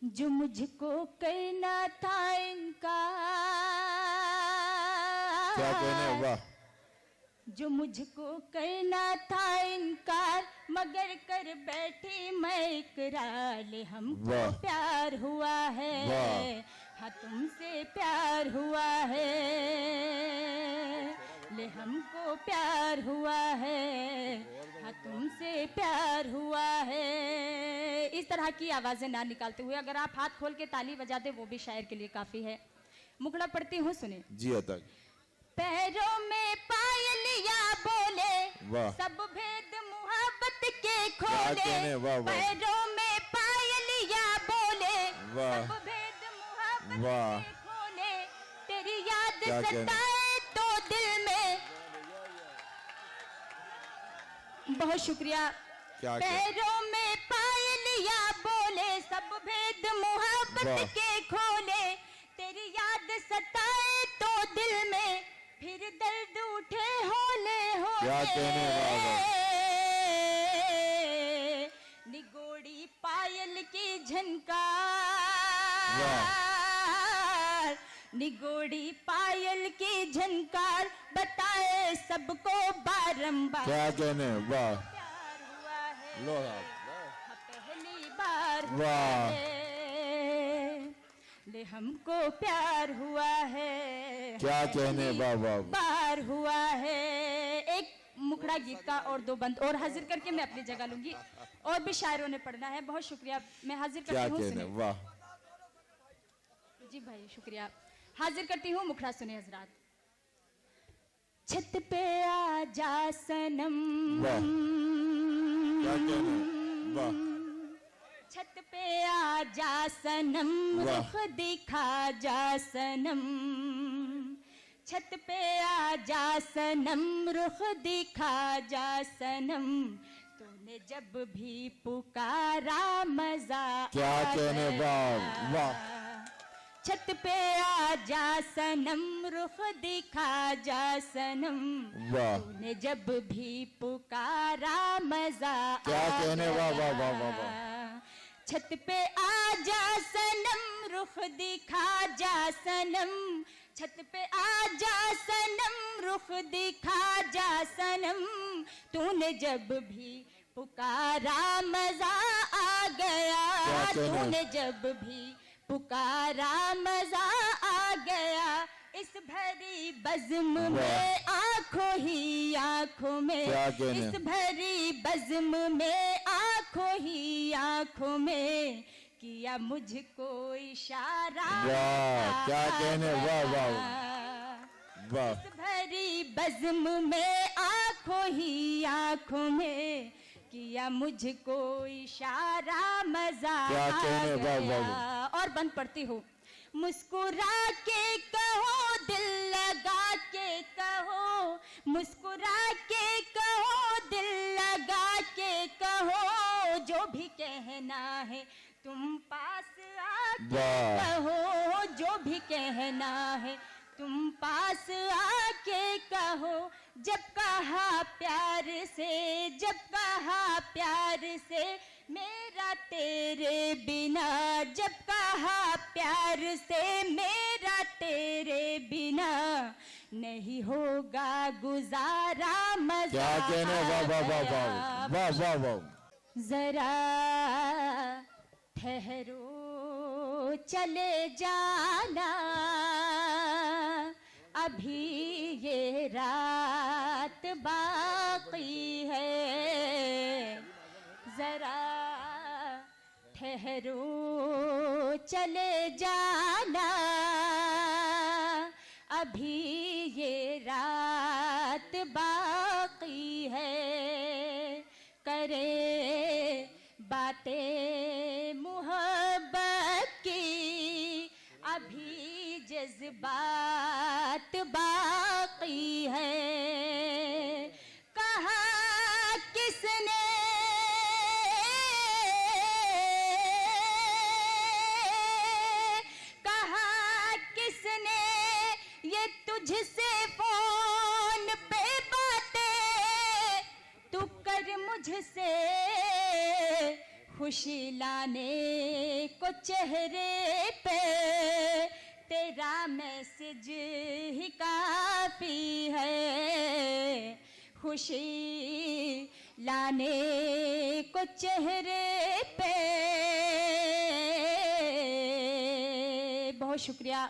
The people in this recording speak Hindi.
जो मुझको करना था इनकार, क्या कहने, वाह। जो मुझको करना था इनकार, मगर कर बैठी मैं इकरार। ले हमको वाह। प्यार हुआ है, वाह। हाँ तुमसे प्यार हुआ है। ले हमको प्यार हुआ है, हाँ तुमसे प्यार हुआ है। इस तरह की आवाजें ना निकालते हुए अगर आप हाथ खोल के ताली बजा दे वो भी शायर के लिए काफी है। मुखड़ा पढ़ती हूँ, सुने। जी अतक। पैरों में पायलिया बोले, वाह। सब भेद मुहब्बत के क्या खोले। कहने, वाह वाह। पैरों में पायलिया बोले, वाह। सब भेद मुहब्बत वाह। के खोले। तेरी याद क्या कहने। सताए तो दिल में। बहुत शुक्रिया। क्या पैरों में पायलिया बोले, सब भेद मुहब्बत वाह। के खोले। तेरी याद सताए तो दिल में, फिर दर्द उठे होले होले। क्या कहने, वाह वाह। निगोड़ी पायल की झनकार, निगोड़ी पायल की झनकार, बताए सबको बारंबार। क्या कहने, वाह। प्यार हुआ है, लो पहली बार हुआ वाह। है। ले हमको प्यार हुआ है, क्या कहने, वाह वाह। बार हुआ है। एक मुखड़ा गीत का और दो बंद और हाजिर करके मैं अपनी जगह लूंगी। और भी शायरों ने पढ़ना है। बहुत शुक्रिया, मैं हाजिर क्या करती हूँ। कहने, सुने वाह। जी भाई शुक्रिया। हाजिर करती हूँ मुखड़ा, सुने हजरात। छत पे आ जा सनम, वाह। क्या कहने, वाह। छत पे आ जा सनम, वाह। रुख दिखा जा सनम। छत पे आ जा सनम, रुख दिखा जा सनम। तूने जब भी पुकारा मजा क्या आ कहने, गया। वाह वाह। छत पे आ जा सनम, रुख दिखा जा सनम। वाह। तूने जब भी पुकारा मजा क्या आ कहने, वाह वाह वाह वाह वाह। गया। छत पे आ जा सनम, रुख दिखा जा सनम। छत पे आ जा सनम, रुख दिखा जा सनम। तूने जब भी पुकारा मजा आ गया। क्या कहने। तूने जब भी पुकारा मजा आ गया। इस भरी बज़्म में आंखों ही आंखों में, क्या कहने। इस भरी बज़्म में आंखों ही आंखों में, किया मुझको इशारा। वाह। क्या कहने, वाह वाह वाह। इस भरी बज़्म में आंखों ही आंखों में, किया मुझको इशारा मजा क्या कहने, आ वाह वाह। गया। और बंद पढ़ती हूँ। मुस्कुरा के कहो, दिल लगा के कहो। मुस्कुरा के कहो, दिल लगा के कहो। जो भी कहना है तुम पास आके वाह। कहो। जो भी कहना है तुम पास आके कहो। जब कहा प्यार से, जब कहा प्यार से, मेरा तेरे बिना। जब कहा प्यार से, मेरा तेरे बिना, नहीं होगा गुजारा मजा। क्या कहने, वाह वाह वाह वाह वाह वाह वाह। जरा ठहरो चले जाना, अभी ये रात बाकी है। जरा ठहरो चले जाना, अभी ये रात बाकी है। करे बातें मोहब्बत की, अभी जज्बात बाकी है। कहा किसने ये तुझसे फोन पे बातें, तू कर मुझसे खुशी लाने को चेहरे पे तेरा मैसेज ही काफी है, खुशी लाने को चेहरे पे। बहुत शुक्रिया।